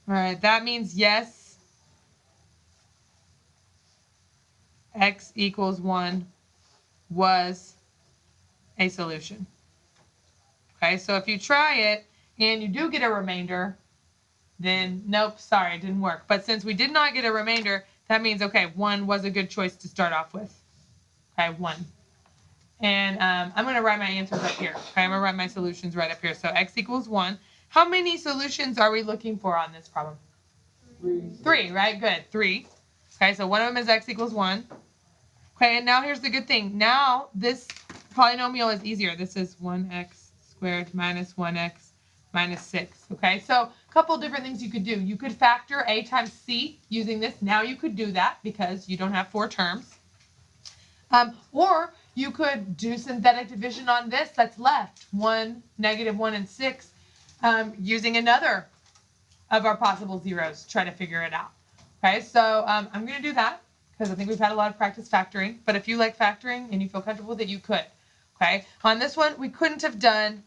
All right, that means yes, x equals 1 was a solution. Okay, so if you try it and you do get a remainder, then nope, sorry, it didn't work. But since we did not get a remainder, that means, okay, 1 was a good choice to start off with. Okay, 1. And I'm going to write my answers up here. Okay, I'm going to write my solutions right up here. So x equals 1. How many solutions are we looking for on this problem? 3, right? Good, 3. Okay, so one of them is x equals 1. Okay, and now here's the good thing. Now this polynomial is easier. This is 1x squared minus 1x minus 6. Okay, so a couple different things you could do. You could factor a times c using this. Now you could do that because you don't have 4 terms. Or you could do synthetic division on this that's left, 1, -1, and 6, using another of our possible zeros to try to figure it out. Okay, so I'm going to do that because I think we've had a lot of practice factoring. But if you like factoring and you feel comfortable with it, you could. Okay, on this one, we couldn't have done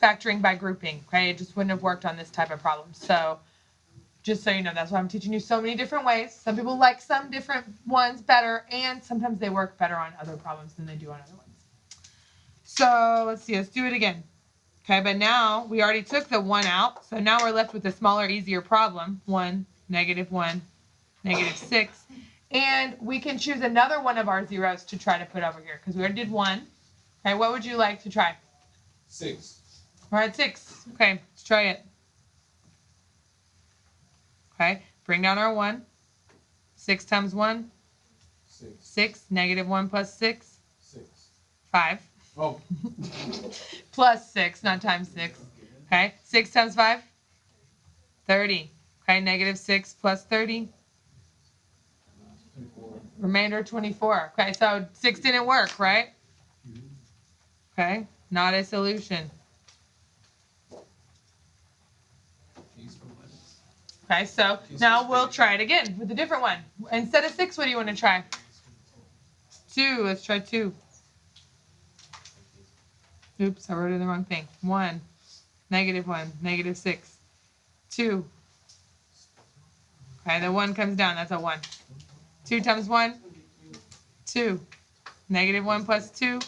factoring by grouping. Okay, it just wouldn't have worked on this type of problem. So just so you know, that's why I'm teaching you so many different ways. Some people like some different ones better, and sometimes they work better on other problems than they do on other ones. So let's see, let's do it again. Okay, but now we already took the 1 out, so now we're left with a smaller, easier problem. 1, -1, -6. And we can choose another one of our zeros to try to put over here, because we already did 1. Okay, what would you like to try? 6. All right, 6. Okay, let's try it. Okay, bring down our 1. 6 times 1? 6. 6. -1 plus 6? 6. 5. Oh. Plus 6, not times 6. Okay, 6 times 5? 30. Okay, -6 plus 30? 24. Remainder 24. Okay, so 6 didn't work, right? Okay, not a solution. Okay, so now we'll try it again with a different one. Instead of 6, what do you want to try? 2. Let's try 2. Oops, I wrote in the wrong thing. 1, -1, -6. 2. Okay, the 1 comes down. That's a 1. 2 times 1? 2. -1 plus 2?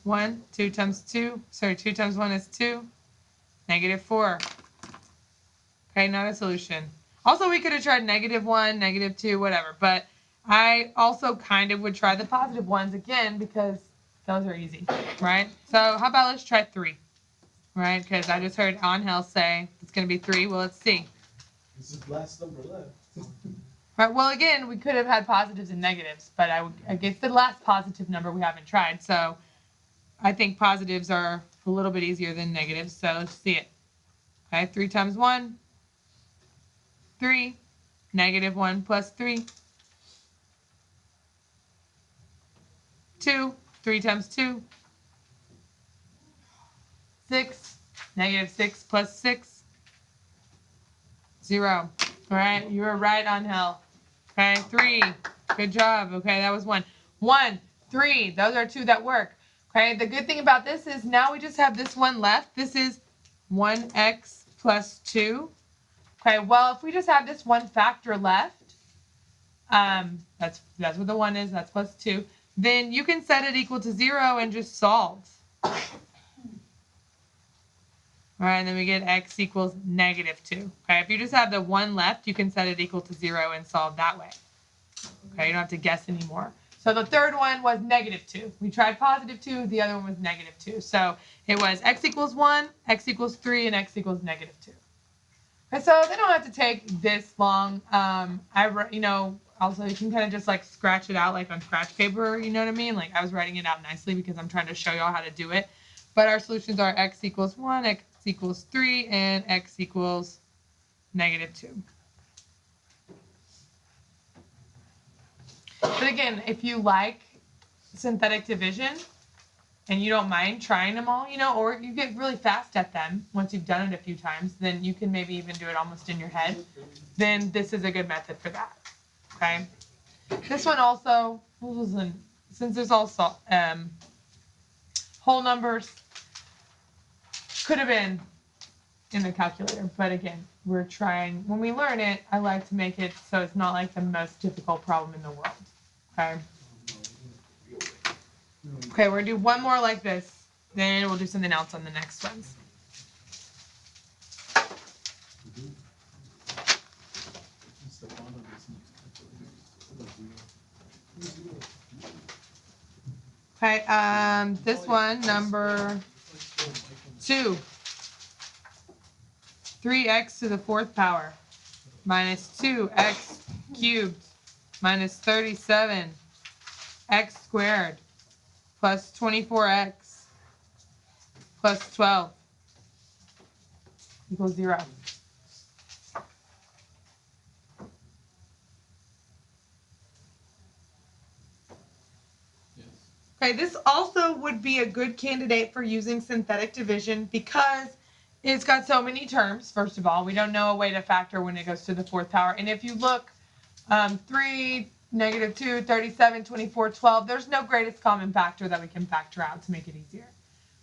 1. 2 times 2? Sorry, 2 times 1 is 2. -4. Okay, not a solution. Also, we could have tried -1, -2, whatever. But I also kind of would try the positive ones again because those are easy, right? So how about let's try 3, right? Because I just heard Angel say it's going to be 3. Well, let's see. This is the last number left. Right. Well, again, we could have had positives and negatives, but I guess the last positive number we haven't tried. So I think positives are a little bit easier than negatives. So let's see it. Okay, 3 times 1? 3. -1 plus 3? 2. 3 times 2? 6. -6 plus 6? 0. All right, you were right on hell. Okay, 3. Good job. Okay, that was 1. 1, 3. Those are 2 that work. Okay, the good thing about this is now we just have this one left. This is 1x plus 2. Okay, well, if we just have this one factor left, that's what the 1 is, that's plus 2, then you can set it equal to 0 and just solve. All right, and then we get x equals -2. Okay, if you just have the 1 left, you can set it equal to 0 and solve that way. Okay, you don't have to guess anymore. So the third one was -2. We tried +2, the other one was -2. So it was x equals 1, x equals 3, and x equals -2. And so they don't have to take this long. Also you can kind of just like scratch it out like on scratch paper, you know what I mean? Like I was writing it out nicely because I'm trying to show y'all how to do it. But our solutions are x equals 1, x equals 3, and x equals -2. But again, if you like synthetic division, and you don't mind trying them all, or you get really fast at them once you've done it a few times, then you can maybe even do it almost in your head, then this is a good method for that, okay? This one also, since there's also whole numbers, could have been in the calculator. But again, we're trying, when we learn it, I like to make it so it's not like the most difficult problem in the world. Okay. Okay, we're gonna do one more like this. Then we'll do something else on the next ones. Okay, this one, number 2. 3x to the 4th power minus 2x cubed minus 37 x squared plus 24x plus 12 equals 0. Okay, this also would be a good candidate for using synthetic division because it's got so many terms. First of all, we don't know a way to factor when it goes to the 4th power. And if you look, 3, negative 2, 37, 24, 12, there's no greatest common factor that we can factor out to make it easier.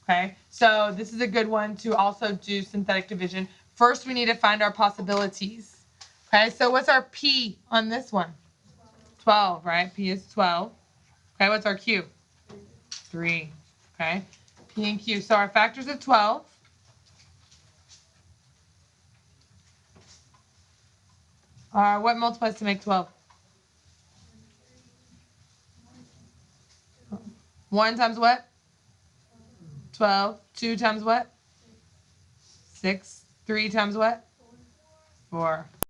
Okay, so this is a good one to also do synthetic division. First, we need to find our possibilities. Okay, so what's our P on this one? 12, right? P is 12. Okay, what's our Q? 3. Okay, P and Q. So our factors of 12. Are what multiplies to make 12? 1 times what? 12. 2 times what? 6. 3 times what? 4.